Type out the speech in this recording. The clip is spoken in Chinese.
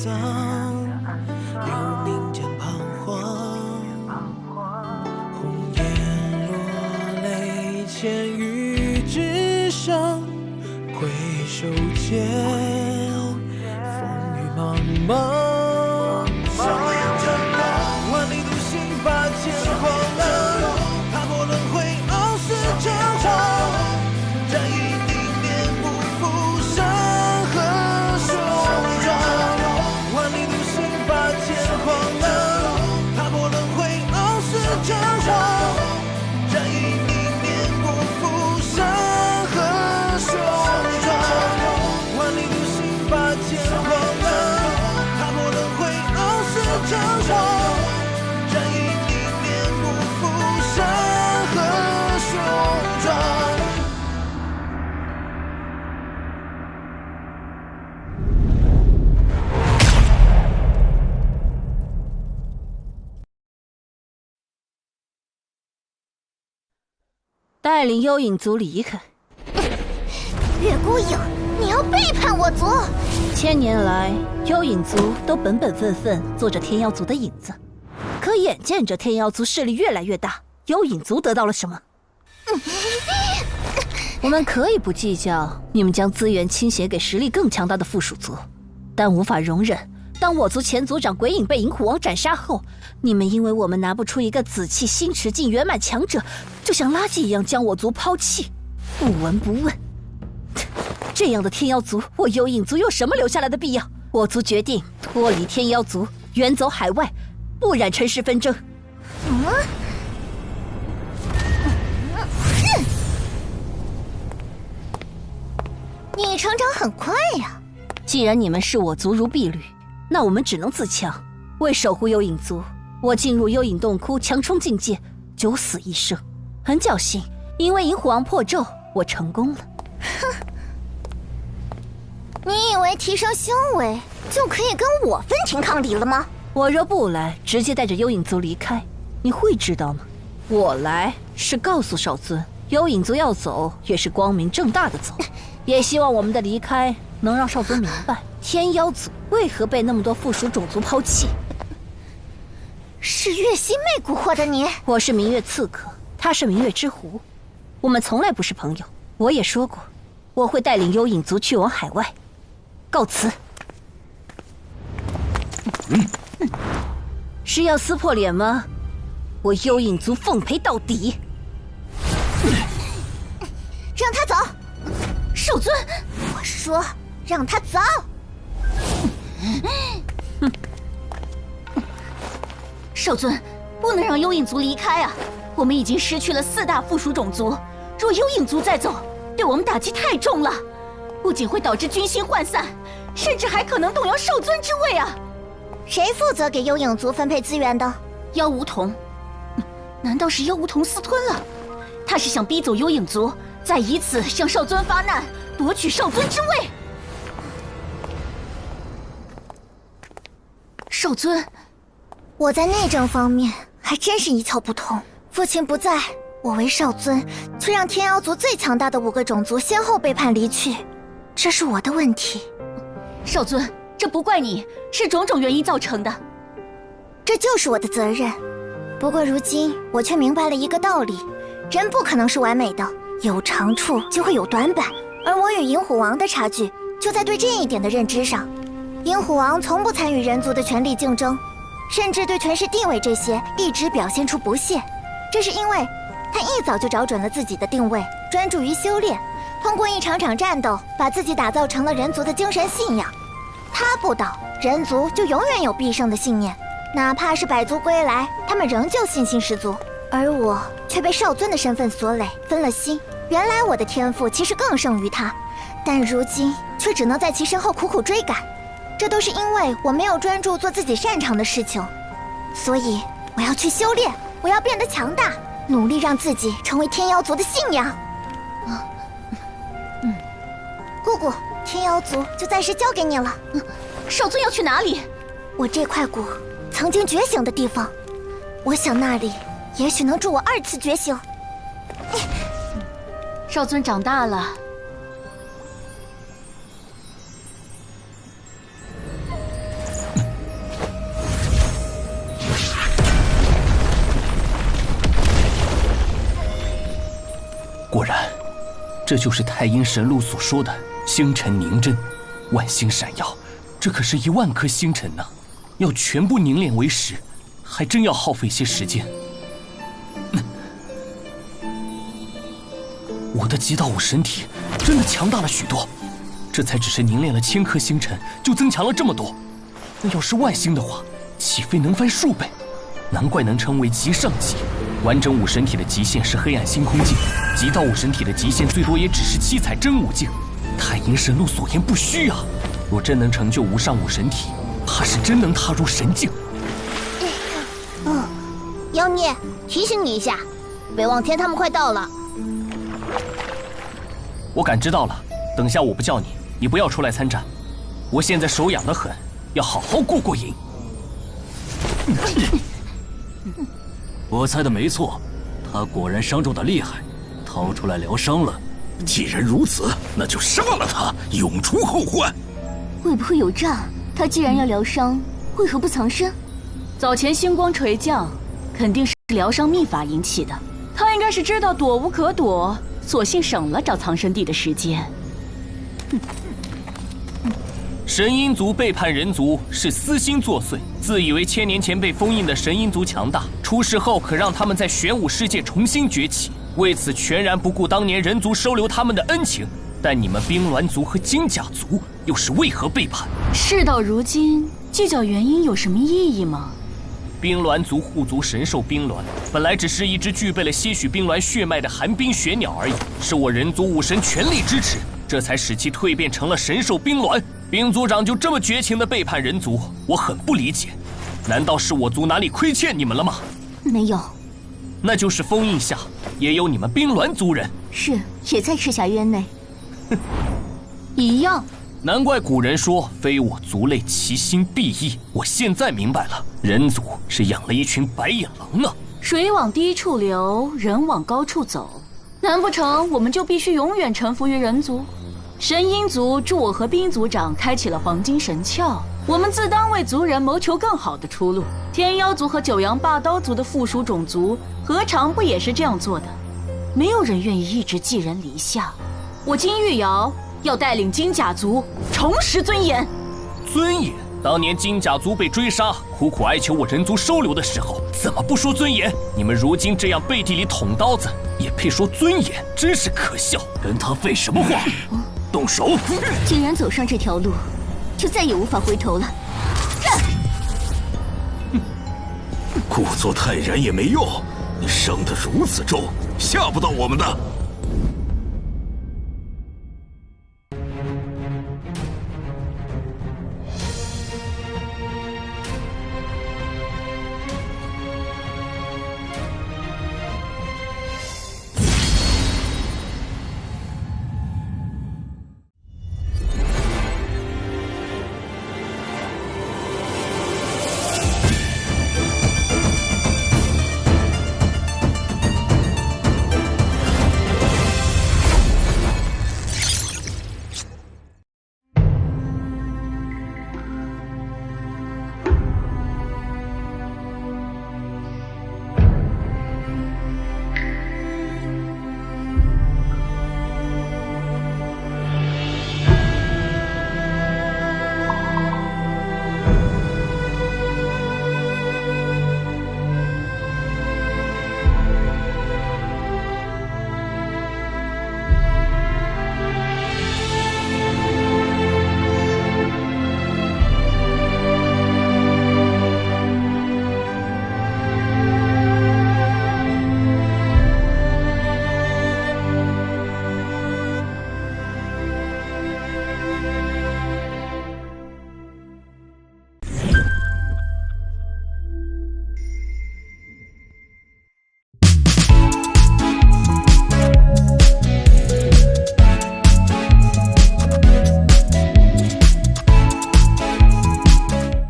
丧，有民间彷徨。红颜落泪，千语之上，回首间，风雨茫茫。上演战狼，万里独行，把剑荒浪，踏破轮回，傲视战场。战役历练，不负山河雄壮。万里独行，把剑荒浪，踏破轮回，傲视战场。战役历练，不负山河雄壮。万里独行，把剑荒浪，踏破轮回，傲视战场。战役历练，不负山河雄壮。带领幽影族离开。月孤影，你要背叛我族！千年来，幽影族都本本分分做着天妖族的影子，可眼见着天妖族势力越来越大，幽影族得到了什么？我们可以不计较你们将资源倾斜给实力更强大的附属族，但无法容忍当我族前族长鬼影被银虎王斩杀后，你们因为我们拿不出一个紫气星驰境圆满强者，就像垃圾一样将我族抛弃，不闻不问。这样的天妖族，我幽影族有什么留下来的必要？我族决定脱离天妖族，远走海外，不染尘世纷争。你成长很快呀！既然你们视我族如婢女，那我们只能自强。为守护幽影族，我进入幽影洞窟，强冲境界，九死一生。很侥幸，因为银虎王破咒，我成功了。哼！你以为提升修为就可以跟我分庭抗礼了吗？我若不来，直接带着幽影族离开，你会知道吗？我来是告诉少尊，幽影族要走也是光明正大的走。也希望我们的离开能让少尊明白，天妖族为何被那么多附属种族抛弃。是月心妹蛊惑的你？我是明月刺客，他是明月之狐，我们从来不是朋友。我也说过，我会带领幽影族去往海外。告辞。是要撕破脸吗？我幽影族奉陪到底。让他走。少尊，我说让他走。少尊，不能让幽影族离开啊！我们已经失去了4大附属种族，若幽影族再走，对我们打击太重了，不仅会导致军心涣散，甚至还可能动摇少尊之位啊！谁负责给幽影族分配资源的？妖梧桐。难道是妖梧桐私吞了？他是想逼走幽影族，再以此向少尊发难，夺取少尊之位。少尊，我在内政方面还真是一窍不通。父亲不在，我为少尊，却让天妖族最强大的5个种族先后背叛离去，这是我的问题。少尊，这不怪你，是种种原因造成的。这就是我的责任。不过如今我却明白了一个道理，人不可能是完美的，有长处就会有短板，而我与银虎王的差距就在对这一点的认知上。银虎王从不参与人族的权力竞争，甚至对权势地位这些一直表现出不屑，这是因为他一早就找准了自己的定位，专注于修炼，通过一场场战斗把自己打造成了人族的精神信仰。他不倒，人族就永远有必胜的信念，哪怕是百族归来，他们仍旧信心十足。而我却被少尊的身份所累，分了心。原来我的天赋其实更胜于他，但如今却只能在其身后苦苦追赶。这都是因为我没有专注做自己擅长的事情，所以我要去修炼，我要变得强大，努力让自己成为天妖族的信仰。姑姑，天妖族就暂时交给你了。少尊要去哪里？我这块骨曾经觉醒的地方，我想那里也许能助我2次觉醒。少尊长大了。这就是太阴神路所说的星辰凝真，万星闪耀，这可是10000颗星辰呢，要全部凝练为石，还真要耗费些时间。我的极道武神体真的强大了许多，这才只是凝练了1000颗星辰，就增强了这么多。那要是万星的话，岂非能翻数倍？难怪能称为极上级。完整武神体的极限是黑暗星空境，极道武神体的极限最多也只是7彩真武境。太阴神路所言不虚啊！若真能成就无上武神体，怕是真能踏入神境。妖孽，提醒你一下，北望天他们快到了。我感知到了，等下我不叫你，你不要出来参战。我现在手痒得很，要好好过过瘾。我猜的没错，他果然伤重的厉害，逃出来疗伤了。既然如此，那就杀了他，永除后患。会不会有诈？他既然要疗伤，为何不藏身？早前星光垂降，肯定是疗伤秘法引起的。他应该是知道躲无可躲，索性省了找藏身地的时间。神阴族背叛人族，是私心作祟，自以为1000年前被封印的神阴族强大，出世后可让他们在玄武世界重新崛起，为此全然不顾当年人族收留他们的恩情。但你们冰鸾族和金甲族又是为何背叛？事到如今，计较原因有什么意义吗？冰鸾族护族神兽冰鸾，本来只是一只具备了些许冰鸾血脉的寒冰雪鸟而已，是我人族武神全力支持，这才使其蜕变成了神兽冰鸾。冰族长就这么绝情的背叛人族，我很不理解。难道是我族哪里亏欠你们了吗？没有，那就是封印下也有你们冰鸾族人，是也在赤霞渊内。一样。难怪古人说非我族类，其心必异。我现在明白了，人族是养了一群白眼狼呢。水往低处流，人往高处走，难不成我们就必须永远臣服于人族？神阴族助我和冰族长开启了黄金神窍，我们自当为族人谋求更好的出路。天妖族和九阳霸刀族的附属种族，何尝不也是这样做的？没有人愿意一直寄人篱下。我金玉瑶要带领金甲族重拾尊严。尊严？当年金甲族被追杀，苦苦哀求我人族收留的时候，怎么不说尊严？你们如今这样背地里捅刀子，也配说尊严？真是可笑！跟他废什么话？动手！既然走上这条路，就再也无法回头了。故作泰然也没用，你伤得如此重，吓不到我们的。